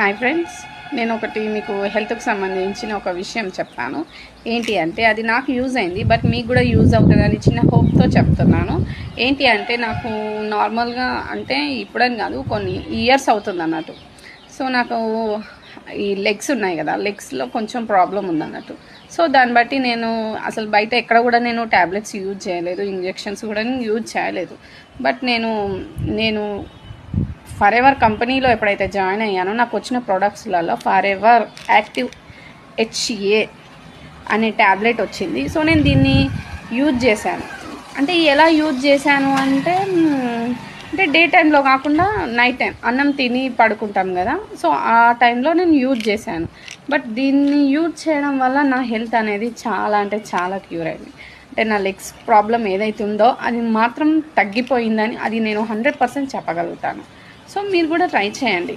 Hi friends, నేను ఒకటి మీకు హెల్త్కి సంబంధించిన ఒక విషయం చెప్తాను. ఏంటి అంటే అది నాకు యూజ్ అయింది, బట్ మీకు కూడా యూజ్ అవుతుందని చిన్న హోప్తో చెప్తున్నాను. ఏంటి అంటే నాకు నార్మల్గా అంటే ఇప్పుడని కాదు, కొన్ని ఇయర్స్ అవుతుంది అన్నట్టు. సో నాకు ఈ లెగ్స్ ఉన్నాయి కదా, లెగ్స్లో కొంచెం ప్రాబ్లం ఉందన్నట్టు. సో దాన్ని బట్టి నేను అసలు బయట ఎక్కడ కూడా నేను ట్యాబ్లెట్స్ యూజ్ చేయలేదు, ఇంజెక్షన్స్ కూడా యూజ్ చేయలేదు. బట్ నేను ఫర్ ఎవర్ కంపెనీలో ఎప్పుడైతే జాయిన్ అయ్యానో నాకు వచ్చిన ప్రోడక్ట్స్లలో ఫర్ ఎవర్ యాక్టివ్ హెచ్ఏ అనే ట్యాబ్లెట్ వచ్చింది. సో నేను దీన్ని యూజ్ చేశాను. అంటే ఎలా యూజ్ చేశాను అంటే డే టైంలో కాకుండా నైట్ టైం అన్నం తిని పడుకుంటాం కదా, సో ఆ టైంలో నేను యూజ్ చేశాను. బట్ దీన్ని యూజ్ చేయడం వల్ల నా హెల్త్ అనేది చాలా అంటే చాలా క్యూర్ అయింది. అంటే నా లెగ్స్ ప్రాబ్లం ఏదైతే ఉందో అది మాత్రం తగ్గిపోయిందని అది నేను 100% చెప్పగలుగుతాను. సో మీరు కూడా ట్రై చేయండి.